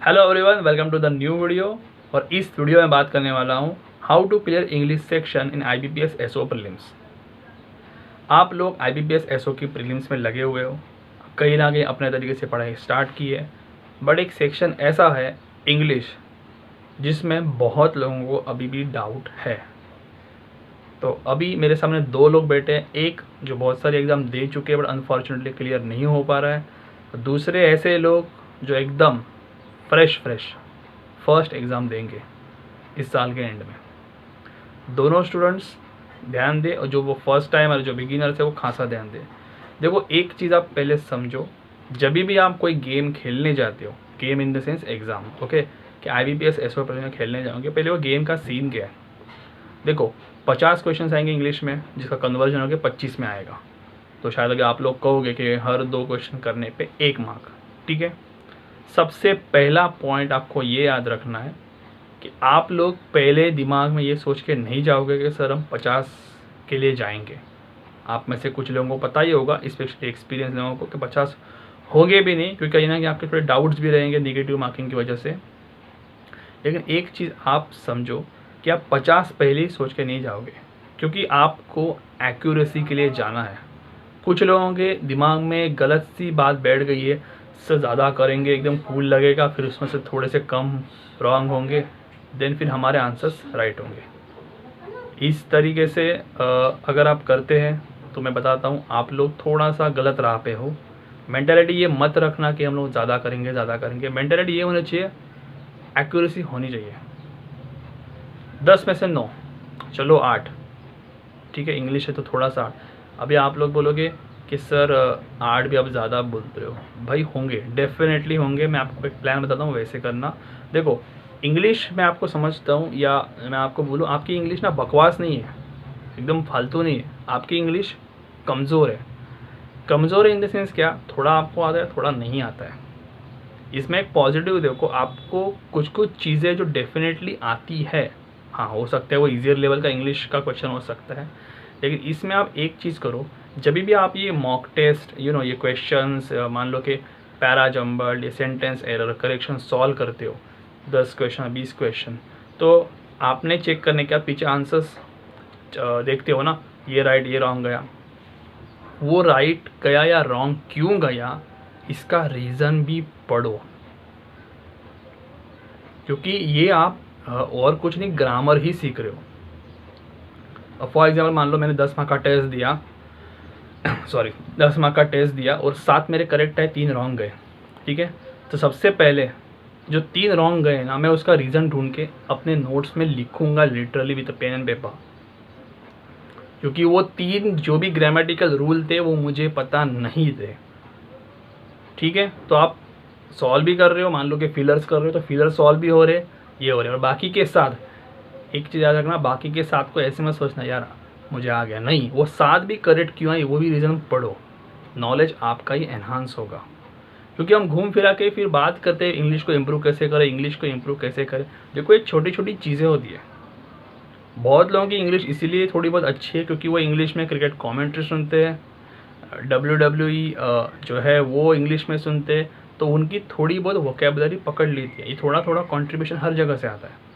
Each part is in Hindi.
Hello everyone, welcome to the new video. और इस वीडियो में बात करने वाला हूँ how to clear English section in IBPS SO prelims. आप लोग IBPS SO की प्रीलिम्स में लगे हुए हो, कहीं ना कहीं अपने तरीके से पढ़ाई स्टार्ट की है, बट एक सेक्शन ऐसा है इंग्लिश जिसमें बहुत लोगों को अभी भी डाउट है। तो अभी मेरे सामने दो लोग बैठे हैं, एक जो बहुत सारे एग्ज़ाम दे चुके हैं बट अनफॉर्चुनेटली क्लियर नहीं हो पा रहा है, और दूसरे ऐसे लोग जो एकदम फ्रेश फर्स्ट एग्ज़ाम देंगे इस साल के एंड में। दोनों स्टूडेंट्स ध्यान दें, और जो वो फर्स्ट टाइम और जो बिगिनर्स है वो खासा ध्यान दें। देखो, एक चीज़ आप पहले समझो, जब भी आप कोई गेम खेलने जाते हो, game in the sense exam, okay, कि IBPS SO प्रीलिम्स में खेलने जाओगे, पहले वो गेम का सीन क्या है। देखो, 50 क्वेश्चन आएंगे इंग्लिश में, जिसका कन्वर्जन होकर 25 में आएगा। तो शायद अगर आप लोग कहोगे कि हर 2 क्वेश्चन करने पे 1 मार्क, ठीक है। सबसे पहला पॉइंट आपको ये याद रखना है कि आप लोग पहले दिमाग में ये सोच के नहीं जाओगे कि सर हम 50 के लिए जाएंगे। आप में से कुछ लोगों को पता ही होगा, स्पेशली एक्सपीरियंस लोगों को, कि 50 होंगे भी नहीं, क्योंकि कहीं ना कहीं आपके थोड़े डाउट्स भी रहेंगे नेगेटिव मार्किंग की वजह से। लेकिन एक चीज़ आप समझो कि आप 50 पहले ही सोच के नहीं जाओगे, क्योंकि आपको एक्यूरेसी के लिए जाना है। कुछ लोगों के दिमाग में गलत सी बात बैठ गई है, से ज़्यादा करेंगे एकदम कूल लगेगा, फिर उसमें से थोड़े से कम रॉन्ग होंगे, देन फिर हमारे आंसर्स राइट होंगे। इस तरीके से अगर आप करते हैं तो मैं बताता हूँ आप लोग थोड़ा सा गलत राह पे हो। मेंटालिटी ये मत रखना कि हम लोग ज़्यादा करेंगे। मेंटालिटी ये होनी चाहिए, एक्यूरेसी होनी चाहिए। 10 में से 9, चलो 8, ठीक है। इंग्लिश है तो थोड़ा सा 8। अभी आप लोग बोलोगे कि सर 8 भी अब ज़्यादा बोल रहे हो। भाई होंगे, डेफिनेटली होंगे। मैं आपको एक प्लान बताता हूँ, वैसे करना। देखो, इंग्लिश मैं आपको समझता हूँ, या मैं आपको बोलूँ, आपकी इंग्लिश ना बकवास नहीं है, एकदम फालतू नहीं है। आपकी इंग्लिश कमज़ोर है। कमज़ोर है इन द सेंस क्या, थोड़ा आपको आता है, थोड़ा नहीं आता है। इसमें एक पॉजिटिव देखो, आपको कुछ कुछ चीज़ें जो डेफिनेटली आती है, हाँ, हो सकता है वो ईजियर लेवल का इंग्लिश का क्वेश्चन हो सकता है। लेकिन इसमें आप एक चीज़ करो, जब भी आप ये मॉक टेस्ट ये क्वेश्चंस, मान लो कि पैरा जंबल्ड, ये सेंटेंस एरर करेक्शन सॉल्व करते हो, 10 क्वेश्चन 20 क्वेश्चन, तो आपने चेक करने के बाद पीछे आंसर्स देखते हो ना, ये राइट ये रॉन्ग गया। वो राइट गया या रॉन्ग क्यों गया, इसका रीज़न भी पढ़ो, क्योंकि ये आप और कुछ नहीं, ग्रामर ही सीख रहे हो। फॉर एग्जाम्पल मान लो मैंने 10 मार्क का टेस्ट दिया, सॉरी 10 मार्क का टेस्ट दिया और 7 मेरे करेक्ट है, 3 रॉन्ग गए, ठीक है। तो सबसे पहले जो 3 रॉन्ग गए ना, मैं उसका रीज़न ढूंढ के अपने नोट्स में लिखूंगा, literally with pen and paper, क्योंकि वो 3 जो भी ग्रामेटिकल रूल थे वो मुझे पता नहीं थे, ठीक है। तो आप सॉल्व भी कर रहे हो, मान लो कि फिलर्स कर रहे हो तो फिलर सॉल्व भी हो रहे, ये हो रहे, और बाकी के साथ एक चीज़ याद रखना, बाकी के साथ को ऐसे मत सोचना यार मुझे आ गया, नहीं, वो 7 भी करेक्ट क्यों आई वो भी रीज़न पढ़ो, नॉलेज आपका ही एनहांस होगा। क्योंकि हम घूम फिरा के फिर बात करते हैं इंग्लिश को इम्प्रूव कैसे करें, इंग्लिश को इम्प्रूव कैसे करें। देखो, एक छोटी छोटी चीज़ें होती है। बहुत लोगों की इंग्लिश इसीलिए थोड़ी बहुत अच्छी है क्योंकि वो इंग्लिश में क्रिकेट कॉमेंट्री सुनते हैं, WWE जो है वो इंग्लिश में सुनते हैं, तो उनकी थोड़ी बहुत वोकेबलरी पकड़ लेती है। ये थोड़ा थोड़ा कंट्रीब्यूशन हर जगह से आता है।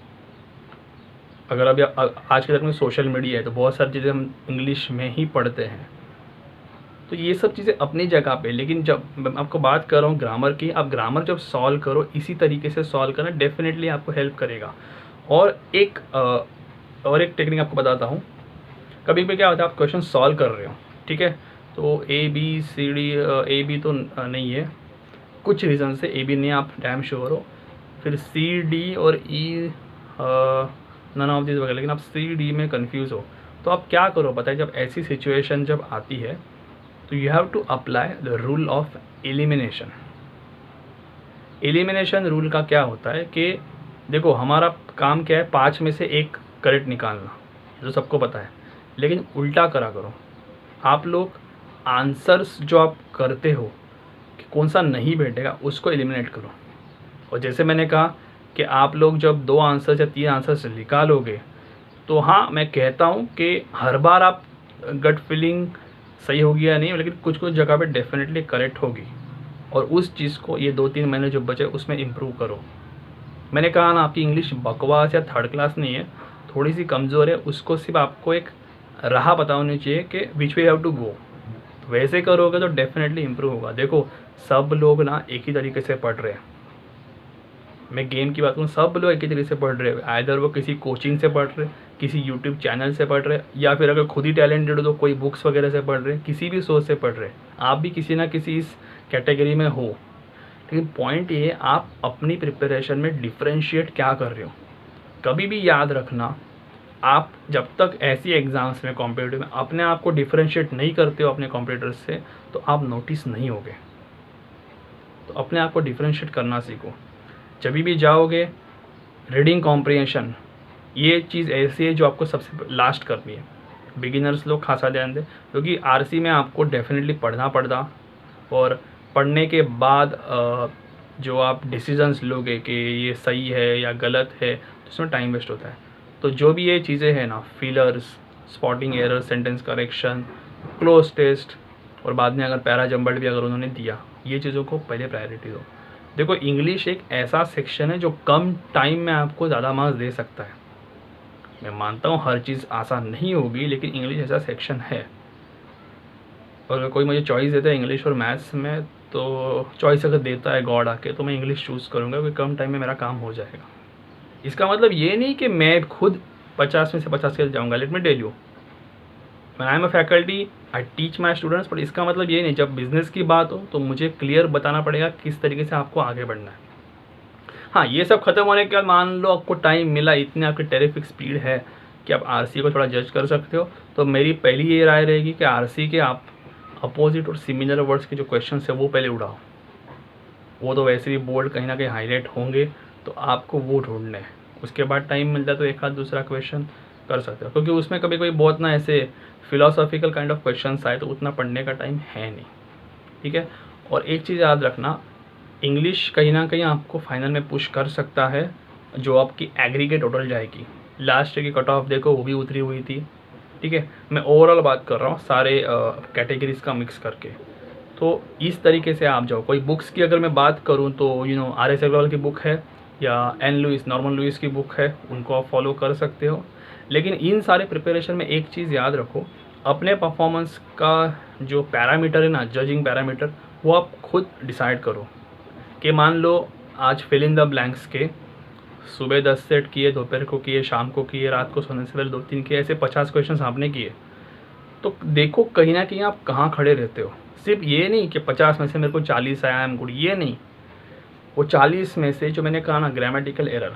अगर अभी आज के दौर में सोशल मीडिया है तो बहुत सारी चीज़ें हम इंग्लिश में ही पढ़ते हैं, तो ये सब चीज़ें अपनी जगह पे। लेकिन जब मैं आपको बात कर रहा हूँ ग्रामर की, आप ग्रामर जब सॉल्व करो इसी तरीके से सॉल्व करना, डेफिनेटली आपको हेल्प करेगा। और एक टेक्निक आपको बताता हूँ। कभी कभी क्या होता है, आप क्वेश्चन सॉल्व कर रहे हो, ठीक है, तो ABCD, AB तो नहीं है, कुछ रीज़न से AB नहीं, आप डैम श्योर हो, फिर CD और E नन ऑफ दिस वगैरह, लेकिन आप CD में कंफ्यूज हो, तो आप क्या करो पता है, जब ऐसी सिचुएशन जब आती है तो you have to apply the rule of elimination. Elimination rule का क्या होता है कि देखो, हमारा काम क्या है, 5 में से 1 करेक्ट निकालना, जो सबको पता है, लेकिन उल्टा करा करो। आप लोग आंसर्स जो आप करते हो कि कौन सा नहीं बैठेगा उसको एलिमिनेट करो। और जैसे मैंने कहा कि आप लोग जब 2 आंसर या 3 आंसर निकालोगे, तो हाँ, मैं कहता हूँ कि हर बार आप गट फीलिंग सही होगी या नहीं, लेकिन कुछ कुछ जगह पे डेफिनेटली करेक्ट होगी। और उस चीज़ को ये 2-3 महीने जो बचे उसमें इम्प्रूव करो। मैंने कहा ना, आपकी इंग्लिश बकवास या थर्ड क्लास नहीं है, थोड़ी सी कमज़ोर है, उसको सिर्फ आपको एक राह पता होनी चाहिए कि विच वे हैव टू गो। वैसे करोगे तो डेफिनेटली इम्प्रूव होगा। देखो, सब लोग ना एक ही तरीके से पढ़ रहे हैं। मैं गेम की बात करूँ, सब लोग एक ही तरीके से पढ़ रहे हैं। आइदर वो किसी कोचिंग से पढ़ रहे, किसी यूट्यूब चैनल से पढ़ रहे, या फिर अगर खुद ही टैलेंटेड हो तो कोई बुक्स वगैरह से पढ़ रहे, किसी भी सोर्स से पढ़ रहे। आप भी किसी ना किसी इस कैटेगरी में हो। लेकिन पॉइंट ये है, आप अपनी प्रिपरेशन में डिफ्रेंशिएट क्या कर रहे हो। कभी भी याद रखना, आप जब तक ऐसी एग्ज़ाम्स में कॉम्पिटिटिव में अपने आप को डिफ्रेंशिएट नहीं करते हो अपने कॉम्पिटिटर्स से, तो आप नोटिस नहीं होगे। तो अपने आप को डिफ्रेंशिएट करना सीखो। जब भी जाओगे, रीडिंग कॉम्प्रिहेंशन ये चीज़ ऐसी है जो आपको सबसे लास्ट करनी है। बिगिनर्स लोग खासा ध्यान दें, क्योंकि आरसी में आपको डेफिनेटली पढ़ना पड़ता, और पढ़ने के बाद जो आप डिसीजंस लोगे कि ये सही है या गलत है, तो उसमें टाइम वेस्ट होता है। तो जो भी ये चीज़ें हैं ना, fillers, spotting error, sentence correction, cloze test, और बाद में अगर पैरा जंबल्ड भी अगर उन्होंने दिया, ये चीज़ों को पहले प्रायोरिटी दो। देखो, इंग्लिश एक ऐसा सेक्शन है जो कम टाइम में आपको ज़्यादा मार्क्स दे सकता है। मैं मानता हूँ हर चीज़ आसान नहीं होगी, लेकिन इंग्लिश ऐसा सेक्शन है। और अगर कोई मुझे चॉइस देता है इंग्लिश और मैथ्स में, तो चॉइस अगर देता है गॉड आके, तो मैं इंग्लिश चूज़ करूँगा, क्योंकि कम टाइम में मेरा काम हो जाएगा। इसका मतलब ये नहीं कि मैं खुद 50 में से 50 के जाऊँगा। Let me tell you, when I am a faculty I teach my students, but इसका मतलब ये नहीं, जब बिज़नेस की बात हो तो मुझे क्लियर बताना पड़ेगा किस तरीके से आपको आगे बढ़ना है। हाँ, ये सब खत्म होने के बाद मान लो आपको टाइम मिला, इतनी आपकी टेरिफिक स्पीड है कि आप आरसी को थोड़ा जज कर सकते हो, तो मेरी पहली ये राय रहेगी कि आरसी के आप अपोजिट और सिमिलर वर्ड्स के जो क्वेश्चन है वो पहले उड़ाओ। वो तो वैसे भी बोर्ड कहीं ना कहीं हाईलाइट होंगे, तो आपको वो ढूंढने हैं। उसके बाद टाइम मिलता है तो एक आध दूसरा क्वेश्चन कर सकते हो, क्योंकि उसमें कभी कोई बहुत ना ऐसे फिलोसॉफिकल काइंड ऑफ क्वेश्चन आए तो उतना पढ़ने का टाइम है नहीं। ठीक है। और एक चीज़ याद रखना, इंग्लिश कहीं ना कहीं आपको फाइनल में पुश कर सकता है, जो आपकी एग्रीगेट टोटल जाएगी। लास्ट की कट ऑफ देखो, वो भी उतरी हुई थी। ठीक है, मैं ओवरऑल बात कर रहा हूँ सारे कैटेगरीज का मिक्स करके। तो इस तरीके से आप जाओ। कोई बुक्स की अगर मैं बात करूँ तो RS अग्रवाल की बुक है, या एन लुइस, नॉर्मन लुइस की बुक है, उनको आप फॉलो कर सकते हो। लेकिन इन सारे प्रिपरेशन में एक चीज़ याद रखो, अपने परफॉर्मेंस का जो पैरामीटर है ना, जजिंग पैरामीटर, वो आप खुद डिसाइड करो। कि मान लो आज फिल इन द ब्लैंक्स के सुबह 10 सेट किए, दोपहर को किए, शाम को किए, रात को सोने से पहले 2-3 किए, ऐसे 50 क्वेश्चन आपने किए, तो देखो कहीं ना कहीं आप कहाँ खड़े रहते हो। सिर्फ ये नहीं कि 50 में से मेरे को 40 आया, आई एम गुड, ये नहीं। वो 40 में से जो मैंने कहा ना, ग्रामेटिकल एरर,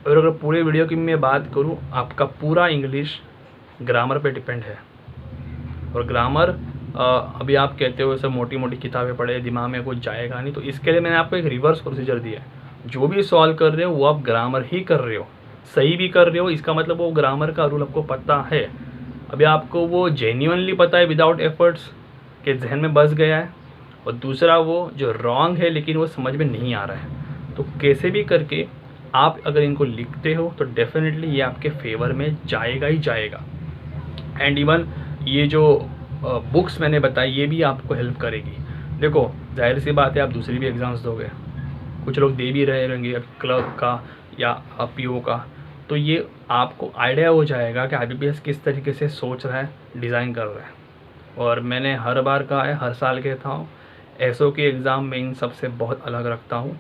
और अगर पूरे वीडियो की मैं बात करूँ, आपका पूरा इंग्लिश ग्रामर पे डिपेंड है। और ग्रामर अभी आप कहते हो सब मोटी मोटी किताबें पढ़े, दिमाग में कुछ जाएगा नहीं, तो इसके लिए मैंने आपको एक रिवर्स प्रोसीजर दिया है। जो भी सॉल्व कर रहे हो वो आप ग्रामर ही कर रहे हो, सही भी कर रहे हो, इसका मतलब वो ग्रामर का रूल आपको पता है। अभी आपको वो जेन्युइनली पता है विदाउट एफर्ट्स, के जहन में बस गया है, और दूसरा वो जो रॉन्ग है लेकिन वो समझ में नहीं आ रहा है। तो कैसे भी करके आप अगर इनको लिखते हो तो डेफिनेटली ये आपके फेवर में जाएगा ही जाएगा। एंड इवन ये जो बुक्स मैंने बताई, ये भी आपको हेल्प करेगी। देखो, जाहिर सी बात है, आप दूसरी भी एग्ज़ाम्स दोगे, कुछ लोग दे भी रहे होंगे क्लर्क का या PO का, तो ये आपको आइडिया हो जाएगा कि IBPS किस तरीके से सोच रहा है, डिज़ाइन कर रहा है। और मैंने हर बार कहा है, हर साल कहता हूँ, SO के एग्ज़ाम में इन सबसे बहुत अलग रखता हूँ,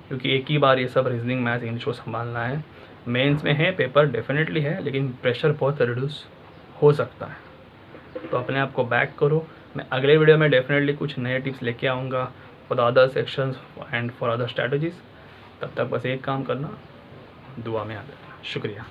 क्योंकि एक ही बार ये सब रीजनिंग, मैथ, इंग्लिश को संभालना है। मेंस में है, पेपर डेफिनेटली है, लेकिन प्रेशर बहुत रिड्यूस हो सकता है। तो अपने आप को बैक करो। मैं अगले वीडियो में डेफिनेटली कुछ नए टिप्स लेके आऊँगा for the other sections and for other strategies. तब तक बस एक काम करना, दुआ में याद रखना। शुक्रिया।